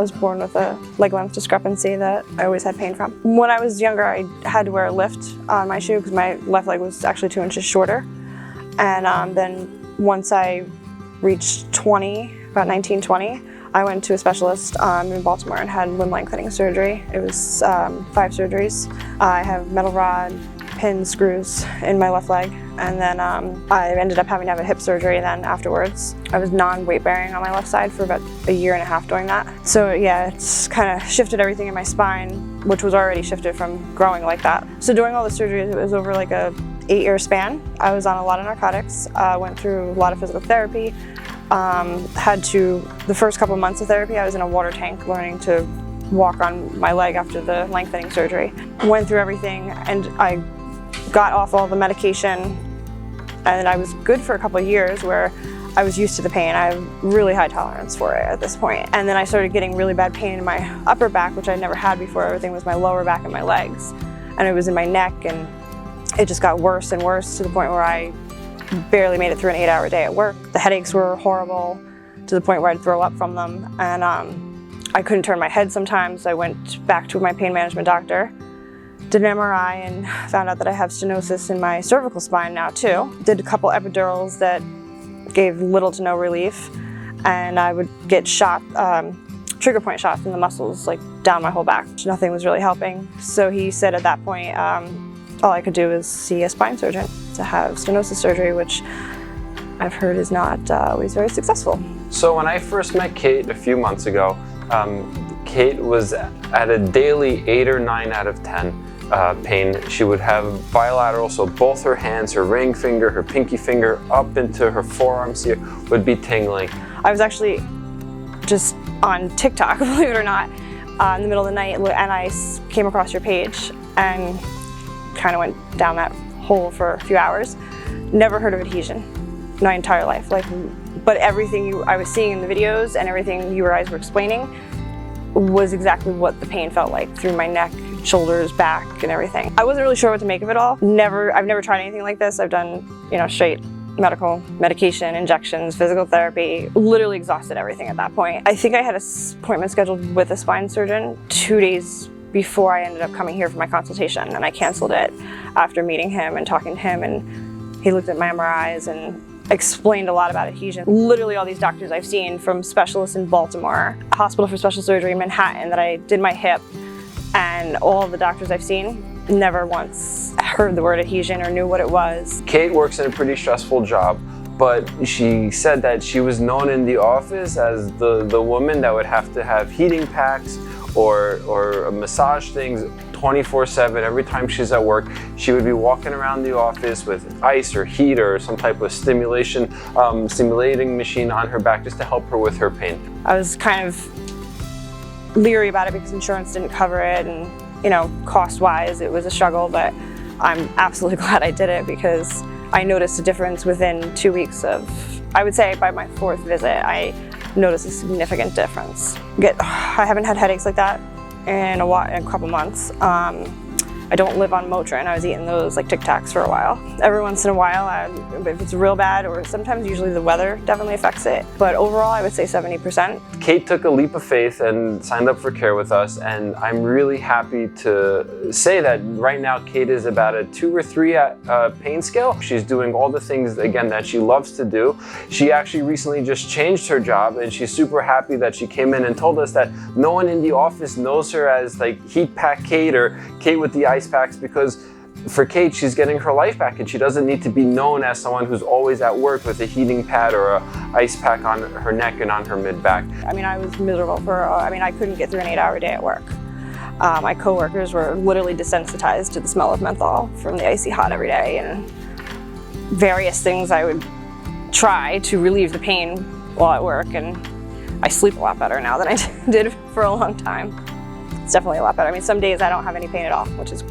was born with a leg length discrepancy that I always had pain from. When I was younger, I had to wear a lift on my shoe because my left leg was actually 2 inches shorter. And then once I reached 20, about 19, 20, I went to a specialist in Baltimore and had limb lengthening surgery. It was 5 surgeries. I have metal rod, pins, screws in my left leg, and then I ended up having to have a hip surgery then afterwards. I was non-weight bearing on my left side for about 1.5 years doing that. So yeah, it's kind of shifted everything in my spine, which was already shifted from growing like that. So during all the surgeries, it was over like a 8-year span. I was on a lot of narcotics, went through a lot of physical therapy. The first couple months of therapy, I was in a water tank learning to walk on my leg after the lengthening surgery. Went through everything and I got off all the medication, and I was good for a couple of years where I was used to the pain. I have really high tolerance for it at this point. And then I started getting really bad pain in my upper back, which I never had before. Everything was my lower back and my legs. And it was in my neck, and it just got worse and worse to the point where I barely made it through an 8-hour day at work. The headaches were horrible to the point where I'd throw up from them. And I couldn't turn my head sometimes. I went back to my pain management doctor, did an MRI, and found out that I have stenosis in my cervical spine now too. Did a couple epidurals that gave little to no relief, and I would get trigger point shots in the muscles, like down my whole back. Nothing was really helping. So he said at that point, all I could do is see a spine surgeon to have stenosis surgery, which I've heard is not always very successful. So when I first met Kate a few months ago, Kate was at a daily 8 or 9 out of 10 pain. She would have bilateral, so both her hands, her ring finger, her pinky finger, up into her forearms here would be tingling. I was actually just on TikTok, believe it or not, in the middle of the night, and I came across your page and kind of went down that hole for a few hours. Never heard of adhesion my entire life. But everything I was seeing in the videos and everything you guys were explaining was exactly what the pain felt like through my neck, shoulders, back, and everything. I wasn't really sure what to make of it all. I've never tried anything like this. I've done, straight medication, injections, physical therapy, literally exhausted everything at that point. I think I had an appointment scheduled with a spine surgeon 2 days before I ended up coming here for my consultation, and I canceled it after meeting him and talking to him, and he looked at my MRIs and explained a lot about adhesion. Literally all these doctors I've seen, from specialists in Baltimore, Hospital for Special Surgery in Manhattan that I did my hip, and all the doctors I've seen never once heard the word adhesion or knew what it was. Kate works in a pretty stressful job, but she said that she was known in the office as the woman that would have to have heating packs or massage things 24/7. Every time she's at work, she would be walking around the office with ice or heat or some type of stimulating machine on her back just to help her with her pain. I was kind of leery about it because insurance didn't cover it, and cost-wise it was a struggle, but I'm absolutely glad I did it because I noticed a difference within 2 weeks of, I would say by my 4th visit, I noticed a significant difference. I haven't had headaches like that in a couple months. I don't live on Motrin. I was eating those like Tic Tacs for a while. Every once in a while, if it's real bad, or sometimes usually the weather definitely affects it. But overall, I would say 70%. Kate took a leap of faith and signed up for care with us, and I'm really happy to say that right now Kate is about a 2 or 3 pain scale. She's doing all the things, again, that she loves to do. She actually recently just changed her job, and she's super happy that she came in and told us that no one in the office knows her as like Heat Pack Kate or Kate with the ice packs, because for Kate, she's getting her life back and she doesn't need to be known as someone who's always at work with a heating pad or a ice pack on her neck and on her mid-back. I was miserable I couldn't get through an 8-hour day at work. My coworkers were literally desensitized to the smell of menthol from the icy hot every day, and various things I would try to relieve the pain while at work, and I sleep a lot better now than I did for a long time. It's definitely a lot better. Some days I don't have any pain at all, which is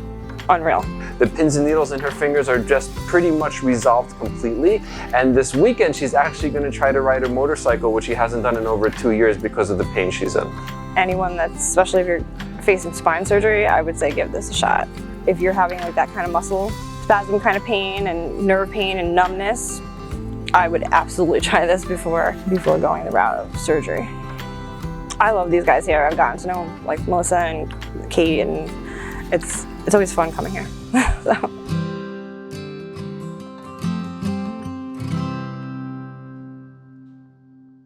unreal. The pins and needles in her fingers are just pretty much resolved completely, and this weekend she's actually going to try to ride a motorcycle, which she hasn't done in over 2 years because of the pain she's in. Anyone especially if you're facing spine surgery, I would say give this a shot. If you're having like that kind of muscle spasm kind of pain and nerve pain and numbness, I would absolutely try this before going the route of surgery. I love these guys here. I've gotten to know like Melissa and Kate, and it's always fun coming here. So.